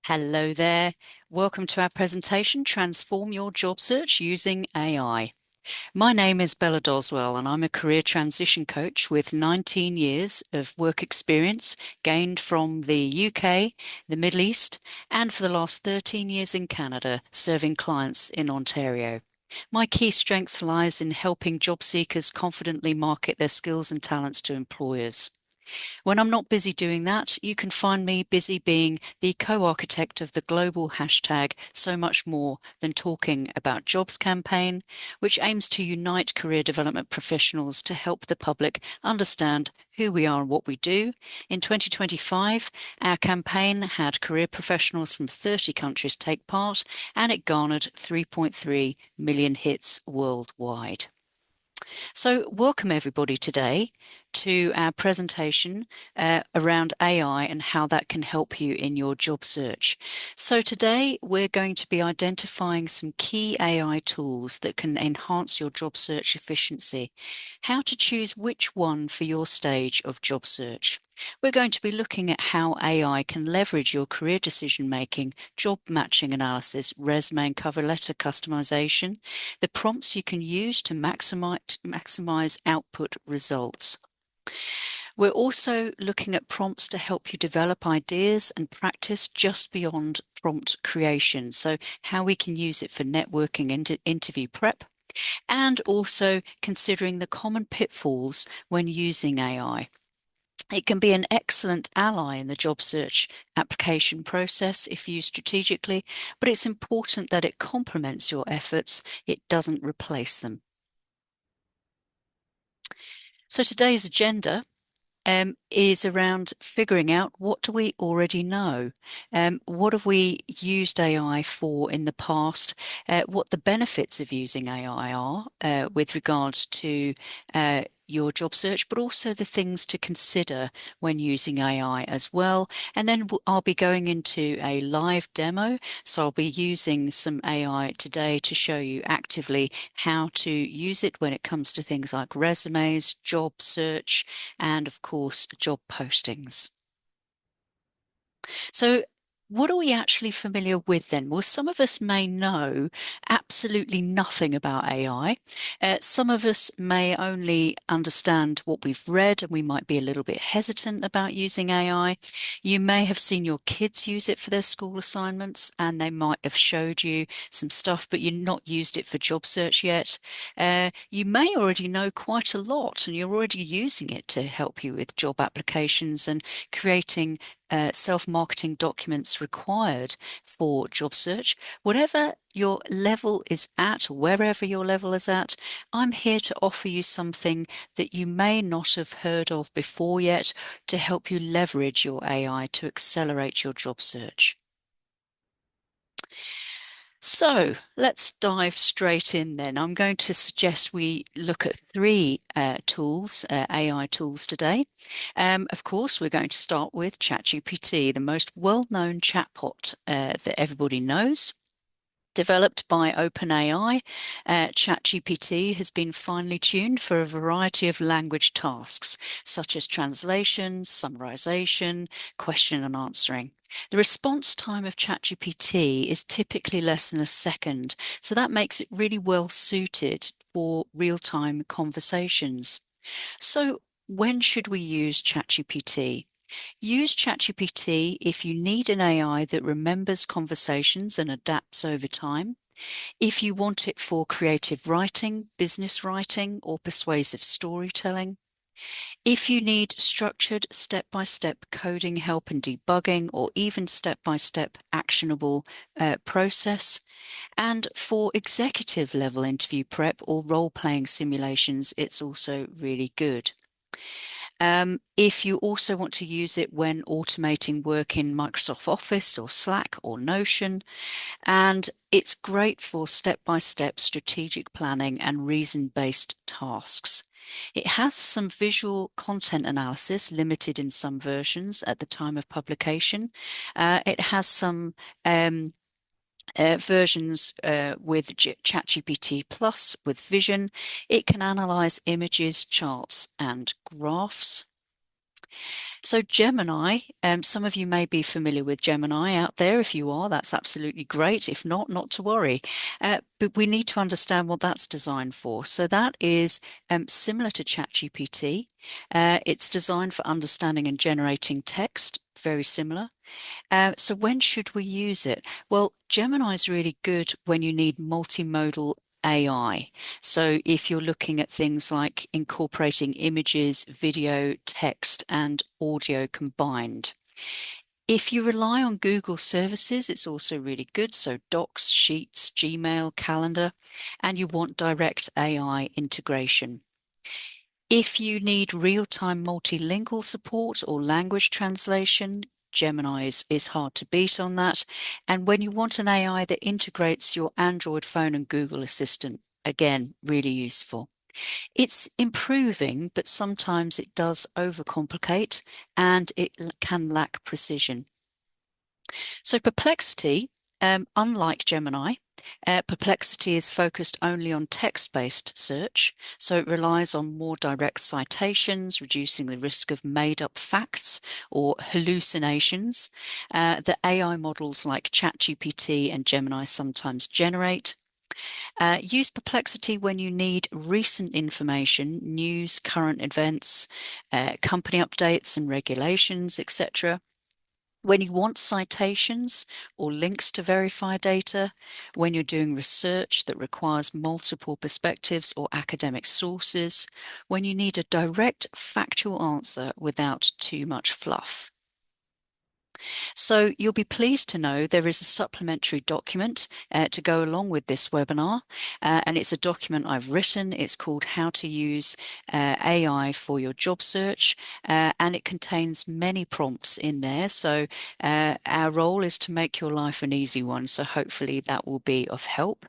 Hello there. Welcome to our presentation, Transform Your Job Search Using AI. My name is Bella Doswell, and I'm a career transition coach with 19 years of work experience gained from the UK, the Middle East, and for the last 13 years in Canada, serving clients in Ontario. My key strength lies in helping job seekers confidently market their skills and talents to employers. When I'm not busy doing that, you can find me busy being the co-architect of the global hashtag So Much More Than Talking About Jobs campaign, which aims to unite career development professionals to help the public understand who we are and what we do. In 2025, our campaign had career professionals from 30 countries take part, and it garnered 3.3 million hits worldwide. So, welcome everybody today to our presentation around AI and how that can help you in your job search. So, today we're going to be identifying some key AI tools that can enhance your job search efficiency, how to choose which one for your stage of job search. We're going to be looking at how AI can leverage your career decision making, job matching analysis, resume and cover letter customization, the prompts you can use to maximize output results. We're also looking at prompts to help you develop ideas and practice just beyond prompt creation. So, how we can use it for networking and interview prep, and also considering the common pitfalls when using AI. It can be an excellent ally in the job search application process if used strategically, but it's important that it complements your efforts, it doesn't replace them. So today's agenda is around figuring out what do we already know, what have we used AI for in the past, what the benefits of using AI are with regards to your job search, but also the things to consider when using AI as well. And then I'll be going into a live demo. So I'll be using some AI today to show you actively how to use it when it comes to things like resumes, job search, and of course, job postings. So, what are we actually familiar with then? Well, some of us may know absolutely nothing about AI. Some of us may only understand what we've read, and we might be a little bit hesitant about using AI. You may have seen your kids use it for their school assignments, and they might have showed you some stuff, but you've not used it for job search yet. You may already know quite a lot, and you're already using it to help you with job applications and creating self-marketing documents required for job search. Whatever your level is at, wherever your level is at, I'm here to offer you something that you may not have heard of before yet to help you leverage your AI to accelerate your job search. So let's dive straight in then. I'm going to suggest we look at three tools, AI tools today. Of course, we're going to start with ChatGPT, the most well-known chatbot that everybody knows. Developed by OpenAI, ChatGPT has been finely tuned for a variety of language tasks, such as translation, summarization, question and answering. The response time of ChatGPT is typically less than a second, so that makes it really well suited for real-time conversations. So, when should we use ChatGPT? Use ChatGPT if you need an AI that remembers conversations and adapts over time. If you want it for creative writing, business writing, or persuasive storytelling. If you need structured step-by-step coding help and debugging, or even step-by-step actionable process. And for executive level interview prep or role-playing simulations, it's also really good. If you also want to use it when automating work in Microsoft Office or Slack or Notion, and it's great for step-by-step strategic planning and reason-based tasks. It has some visual content analysis limited in some versions at the time of publication. It has some versions with ChatGPT Plus with vision. It can analyze images, charts, and graphs. So Gemini, some of you may be familiar with Gemini out there. If you are, that's absolutely great. If not, not to worry. But we need to understand what that's designed for. So that is similar to ChatGPT. It's designed for understanding and generating text, very similar. So when should we use it? Well, Gemini is really good when you need multimodal AI. So if you're looking at things like incorporating images, video, text, and audio combined. If you rely on Google services, it's also really good. So Docs, Sheets, Gmail, Calendar, and you want direct AI integration. If you need real-time multilingual support or language translation, Gemini is hard to beat on that. And when you want an AI that integrates your Android phone and Google Assistant, again, really useful. It's improving, but sometimes it does overcomplicate and it can lack precision. So Perplexity, unlike Gemini, Perplexity is focused only on text-based search, so it relies on more direct citations, reducing the risk of made-up facts or hallucinations that AI models like ChatGPT and Gemini sometimes generate. Use Perplexity when you need recent information, news, current events, company updates and regulations, etc. When you want citations or links to verify data, when you're doing research that requires multiple perspectives or academic sources, when you need a direct factual answer without too much fluff. So you'll be pleased to know there is a supplementary document to go along with this webinar, and it's a document I've written. It's called How to Use AI for Your Job Search, and it contains many prompts in there. So our role is to make your life an easy one. So hopefully that will be of help.